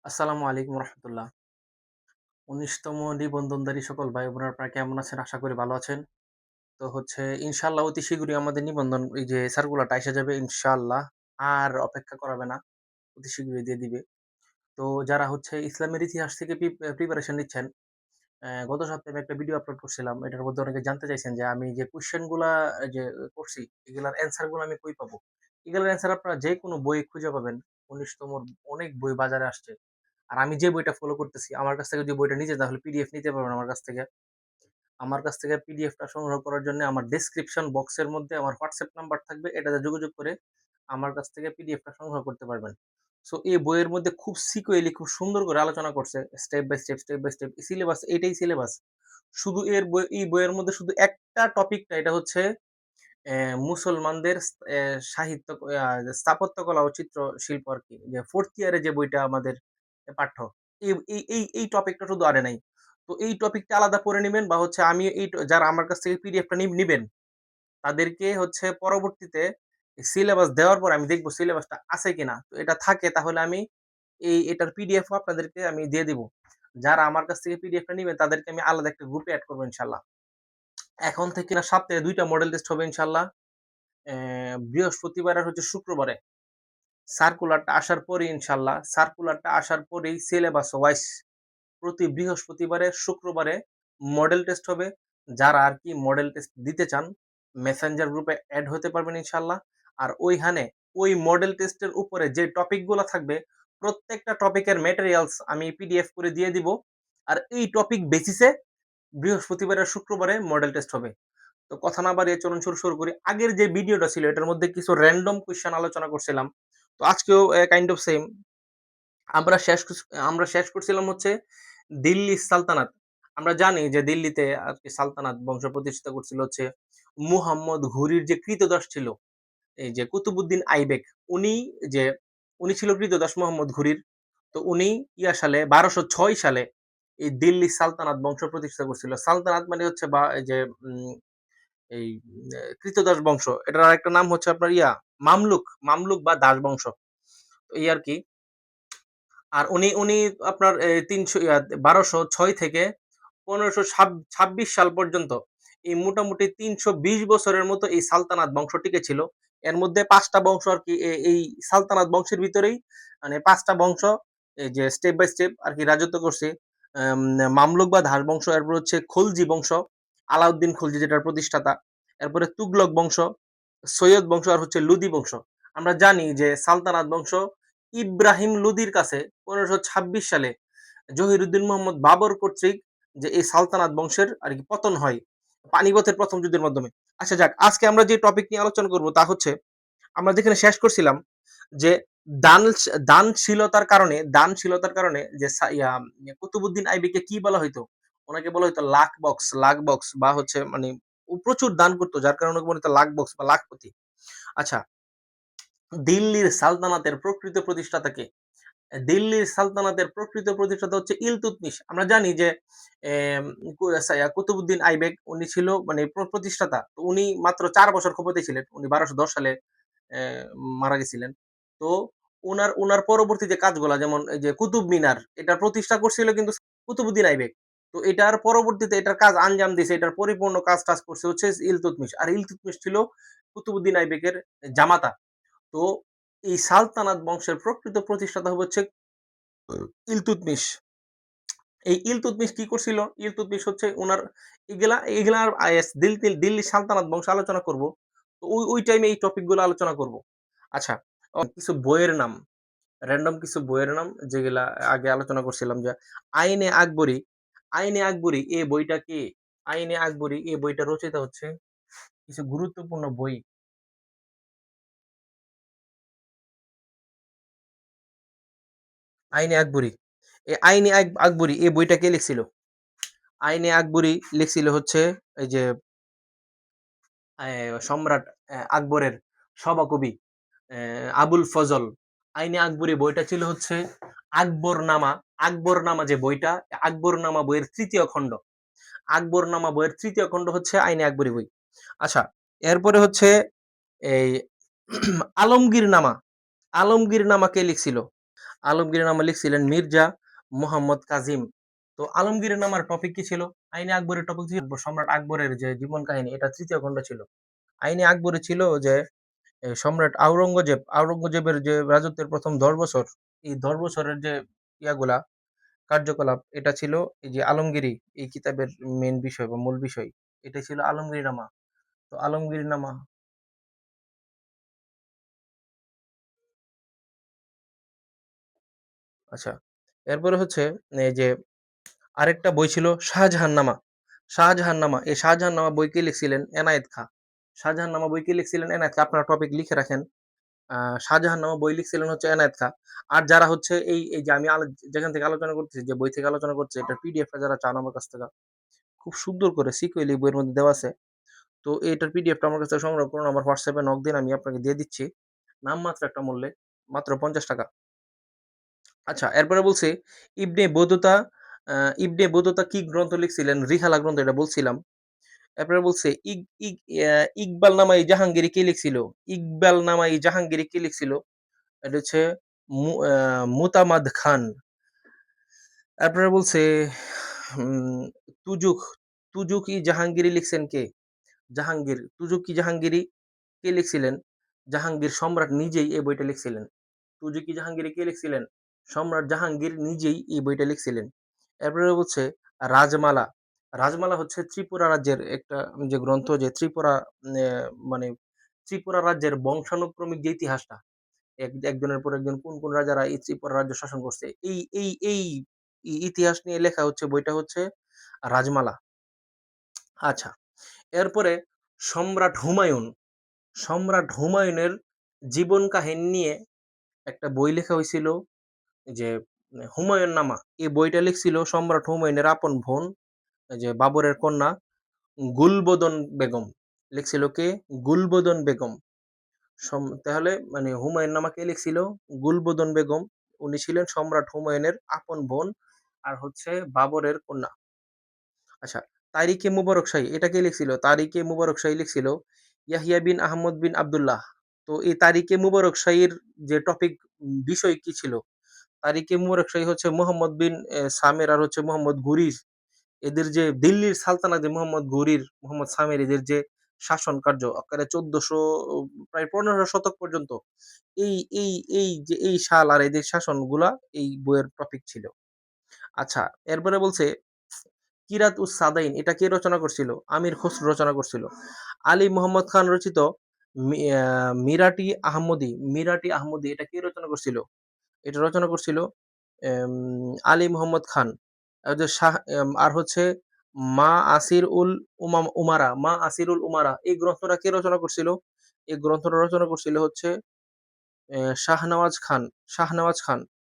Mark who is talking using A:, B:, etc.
A: আসসালামু আলাইকুম রহমতুল্লাহ। ১৯তম নিবন্ধনধারী সকল ভাই বোনেরা আপনারা কেমন আছেন? আশা করি ভালো আছেন। তো ইনশাআল্লাহ অতি শীঘ্রই আমাদের নিবন্ধন এই যে সার্কুলারটা এসে যাবে ইনশাআল্লাহ। আর অপেক্ষা করাবে না। অতি শীঘ্রই দিয়ে দিবে। তো যারা ইসলামের ইতিহাস থেকে প্রিপারেশন নিচ্ছেন, গত সপ্তাহে আমি একটা ভিডিও আপলোড করছিলাম। এটার মধ্যে অনেকে জানতে চাইছেন যে আমি যে কোয়েশ্চেন গুলা যে করছি, এগুলার অ্যান্সার গুলো আমি কই পাবো? এগুলার অ্যান্সার আপনারা যেকোনো বই খুঁজে পাবেন। ১৯তমর অনেক বই বাজারে আসছে। আর আমি যে বইটা ফলো করতেছি, আমার কাছ থেকে যদি বইটা নিতে তাহলে পিডিএফ নিতে পারবেন আমার কাছ থেকে। আমার কাছ থেকে পিডিএফটা সংগ্রহ করার জন্য আমার ডেসক্রিপশন বক্সের মধ্যে আমার হোয়াটসঅ্যাপ নাম্বার থাকবে। এটাতে যোগাযোগ করে আমার কাছ থেকে পিডিএফটা সংগ্রহ করতে পারবেন। সো এই বইয়ের মধ্যে খুব সিকুয়েলি খুব সুন্দর করে আলোচনা করছে। Step by step, step by step. Syllabus এটাই সিলেবাস। শুধু এই বইয়ের মধ্যে শুধু একটা টপিক না, এটা মুসলমানদের সাহিত্য স্থাপত্যকলা ও চিত্রশিল্প আরকি। যে 4th ইয়ারে যে বইটা আমাদের পাঠ্য। এই টপিকটা শুধু আনে নাই। তো এই টপিকটা আলাদা পড়ে নিবেন বা আমি যারা আমার কাছ থেকে পিডিএফটা নিবেন, তাদেরকে পরবর্তীতে সিলেবাস দেওয়ার পর আমি দেখব সিলেবাসটা আছে কিনা। তো এটা থাকে তাহলে আমি এটার পিডিএফ ও আপনাদেরকে আমি দিয়ে দিব। যারা আমার কাছ থেকে পিডিএফটা নিবেন তাদেরকে আমি আলাদা একটা গ্রুপে এড করব ইনশাআল্লাহ। এখন থেকে না সপ্তাহে ২ টা মডেল টেস্ট হবে ইনশাআল্লাহ। বৃহস্পতিবার আর শুক্রবারে। সার্কুলারটা আসার পরেই সিলেবাস ওয়াইজ প্রতি বৃহস্পতিবারে, শুক্রবারে মডেল টেস্ট হবে। যারা আরকি মডেল টেস্ট দিতে চান, মেসেঞ্জার গ্রুপে এড হতে পারবেন ইনশাআল্লাহ। আর ওইখানে ওই মডেল টেস্টের উপরে যে টপিক গুলা থাকবে, প্রত্যেকটা টপিকের ম্যাটেরিয়ালস আমি পিডিএফ করে দিয়ে দিব। আর এই টপিক বেসিসে বৃহস্পতিবার আর শুক্রবারে মডেল টেস্ট হবে। তো কথা না বাড়িয়ে চলুন শুরু করি। আগের যে ভিডিওটা ছিল এটার মধ্যে কিছু র‍্যান্ডম কোয়েশ্চেন আলোচনা করছিলাম। তো আজকেও কাইন্ড অফ সেম। আমরা শেষ কুস আমরা শেষ করছিলাম দিল্লি সালতানাত। আমরা জানি যে দিল্লিতে আরকি সালতানাত বংশ প্রতিষ্ঠা করছিল মুহাম্মদ ঘুরির যে ক্রীতদাস ছিল, এই যে কুতুবউদ্দিন আইবেক, উনি যে উনি ছিল ক্রীতদাস মোহাম্মদ ঘুরির। তো উনি সালে ১২০৬ সালে এই দিল্লি সালতানাত বংশ প্রতিষ্ঠা করছিল। সালতানাত মানে হচ্ছে বা এই যে এই ক্রীতদাস বংশ। এটার আরেকটা নাম হচ্ছে আপনার মামলুক বা দাস বংশ। এই আরকি। আর উনি উনি আপনার ১২০৬ থেকে ১৫২৬ সাল পর্যন্ত এই মোটামুটি ৩২০ বছরের মতো এই সালতানাত বংশ টিকে ছিল। এর মধ্যে ৫ টা বংশ আরকি এই সালতানাত বংশের ভিতরেই, মানে ৫ টা বংশ এই যে স্টেপ বাই স্টেপ আরকি রাজত্ব করছে। আম মামলুক বা দাস বংশ, এরপর খলজি বংশ, আলাউদ্দিন খলজি যেটার প্রতিষ্ঠাতা। এরপরে তুগলক বংশ, সৈয়দ বংশ আর লুদি বংশ। আমরা জানি যে সালতানাত বংশ ইব্রাহিম লোদির কাছে ১৫২৬ সালে জহিরুদ্দিন মোহাম্মদ বাবর কর্তৃক যে এই সালতানাত বংশের আরকি পতন হয় পানিপথের ১ম যুদ্ধের মাধ্যমে। আচ্ছা যাক, আজকে আমরা যে টপিক নিয়ে আলোচনা করব তা আমরা যেখানে শেষ করছিলাম যে দান দানশীলতার কারণে যে কুতুবউদ্দিন আইবেককে কি বলা হইতো? উনাকে বলা হইতো লাখ বক্স বা মানে ও প্রচুর দান করত, যার কারণে ওকে বলা হতো লাখ বক্স বা লাখপতি। আচ্ছা, দিল্লির সালতানাতের প্রকৃত প্রতিষ্ঠাতা কে? দিল্লির সালতানাতের প্রকৃত প্রতিষ্ঠাতা ইলতুৎমিশ। আমরা জানি যে এম কু সাইয়া কুতুবউদ্দিন আইবেক উনি ছিল মানে প্রতিষ্ঠাতা। তো উনি মাত্র ৪ বছর ক্ষমতায় ছিলেন। উনি ১২১০ সালে অ্যা মারা গেছিলেন। তো উনার পরবর্তী যে কাজগুলা, যেমন এই যে কুতুব মিনার, এটা প্রতিষ্ঠা করছিল কিন্তু কুতুবউদ্দিন আইবেক। তো এটার পরবর্তীতে এটার কাজ আঞ্জাম দিছে। এটার পরিপূর্ণ কাজ-টাজ করছে ইলতুৎমিশ। আর ইলতুৎমিশ ছিল কুতুবউদ্দিন আইবেকের জামাতা। তো এই সালতানাত বংশের প্রকৃত প্রতিষ্ঠাতা ইলতুৎমিশ। এই ইলতুৎমিশ কি করছিল? ইলতুৎমিশ উনার এগুলার দিল্লি সালতানাত বংশ আলোচনা করব। তো ওই টাইমে এই টপিক গুলো আলোচনা করব। আচ্ছা, কিছু বইয়ের নাম, র‍্যান্ডম কিছু বইয়ের নাম যেগুলা আগে আলোচনা করছিলাম যে আইনে আকবরী। আইনে আকবরী এই বইটা কি? আইনে আকবরী এই বইটা রচিত কিছু গুরুত্বপূর্ণ বই। আইনে আকবরী। এই আইনে আকবরী এই বইটা কে লিখছিল? আইনে আকবরী লিখছিল এই যে সম্রাট আকবরের সভাকবি আবুল ফজল। আইনে আকবরী বইটা ছিল আকবরনামা। আকবরনামা যে বইটা, আকবরনামা বইয়ের ৩য় খণ্ড। আকবরনামা বইয়ের ৩য় খণ্ড আইনে আকবরী বই। আচ্ছা, এরপরে এই আলমগীর নামা। আলমগীর নামা কে লিখছিল? আলমগীরনামা লিখছিলেন মির্জা মোহাম্মদ কাজিম। তো আলমগীরনামার টপিক কি ছিল? আইনে আকবরের টপিক ছিল সম্রাট আকবরের যে জীবন কাহিনী, এটা তৃতীয় খণ্ড ছিল। আইনে আকবরে ছিল যে সম্রাট আওরঙ্গজেবের যে রাজত্বের প্রথম ১০ বছর, এই ১০ বছরের যে ইয়াগুলা কার্যকলাপ, এটা ছিল এই যে আলমগীরি এই কিতাবের মেন বিষয় বা মূল বিষয়। এটা ছিল আলমগীরনামা। তো আলমগীরনামা, আচ্ছা, এরপরে হচ্ছে এই যে আরেকটা বই ছিল শাহজাহাননামা। শাহজাহাননামা, এই শাহজাহাননামা বই কে লিখছিলেন? এনায়েত খাঁ। শাহজাহাননামা বই কে লিখছিলেন? এনায়েত খাঁ। আপনারা টপিক লিখে রাখেন। শাহজাহাননামা বই লিখছিলেন হচ্ছে এনায়েত খাঁ। আর যারা হচ্ছে এই যে আমি যেখান থেকে আলোচনা করতেছি, যে বই থেকে আলোচনা করছি, এটা পিডিএফটা যারা চান আমার কাছ থেকে, খুব সুন্দর করে সিকুয়েলি বইয়ের মধ্যে দেওয়া আছে। তো এটার পিডিএফটা আমার কাছে সংগ্রহ করুন, আমার হোয়াটসঅ্যাপে নক দিন, আমি আপনাকে দিয়ে দিচ্ছি নামমাত্র একটা মূল্যে, মাত্র 50 টাকা। আচ্ছা, এরপরে বলছে ইবনে বতুতা। ইবনে বতুতা কি গ্রন্থ লিখছিলেন? রিহালা গ্রন্থ, এটা বলছিলাম। এরপরে বলছে ইকবাল নামাই জাহাঙ্গীরি কে লিখছিল? ইকবাল নামাই জাহাঙ্গীরি কে লিখছিল? এটা হচ্ছে মুতামাদ খান। তারপরে বলছে উম, তুজুক তুজুক ই জাহাঙ্গীরি লিখছেন কে? জাহাঙ্গীর, তুজুক ই জাহাঙ্গীরি কে লিখছিলেন? জাহাঙ্গীর সম্রাট নিজেই এই বইটা লিখছিলেন। তুজুক ই জাহাঙ্গীরি কে লিখছিলেন? সম্রাট জাহাঙ্গীর নিজেই এই বইটা লিখছিলেন। এরপরে হচ্ছে রাজমালা। রাজমালা হচ্ছে ত্রিপুরা রাজ্যের একটা যে গ্রন্থ, যে ত্রিপুরা মানে ত্রিপুরা রাজ্যের বংশানুক্রমিক যে ইতিহাসটা, একজনের পর একজন কোন কোন রাজারা এই ত্রিপুরা রাজ্য শাসন করছে, এই ইতিহাস নিয়ে লেখা হচ্ছে বইটা হচ্ছে রাজমালা। আচ্ছা, এরপরে সম্রাট হুমায়ুন। সম্রাট হুমায়ুনের জীবন কাহিনী নিয়ে একটা বই লেখা হয়েছিল, যে হুমায়ুন নামা। এই বইটা লিখছিল সম্রাট হুমায়ুনের আপন বোন, যে বাবরের কন্যা গুলবদন বেগম। লিখছিল কে? গুলবদন বেগম। তাহলে মানে হুমায়ুন নামা কে লিখছিল? গুলবদন বেগম। উনি ছিলেন সম্রাট হুমায়ুনের আপন বোন আর হচ্ছে বাবরের কন্যা। আচ্ছা, তারিকে মুবারক শাহী, এটা কে লিখছিল? তারিকে মুবারক শাহী লিখছিল ইয়াহিয়া বিন আহমদ বিন আব্দুল্লাহ। তো এই তারিকে মুবারক শাহীর যে টপিক, বিষয় কি ছিল? তারিকে মুবারক শাহী হচ্ছে মোহাম্মদ বিন সামের আর হচ্ছে মোহাম্মদ ঘুরির, এদের যে দিল্লির সালতানাত, মোহাম্মদ ঘুরির, মোহাম্মদ সামের, এদের যে শাসন কার্য আকারে ১৪০০ প্রায় ১৫ শতক পর্যন্ত, এই এই এই যে এই সাল আর এদের শাসনগুলা এই বইয়ের টপিক ছিল। আচ্ছা, এরপরে বলছে কিরাত উস সাদাইন, এটা কে রচনা করছিল? আমির খসরু রচনা করছিল। আলী মোহাম্মদ খান রচিত মিরাটি আহমদি। মিরাটি আহমদি, এটা কে রচনা করছিল? এটা রচনা করছিল আলী মোহাম্মদ খান। আর যে আর হচ্ছে মা আসির উল উমারা। মা আসির উল উমারা, এই গ্রন্থটা কে রচনা করছিল? এই গ্রন্থটা রচনা করছিল হচ্ছে শাহনওয়াজ খান। শাহনওয়াজ খান।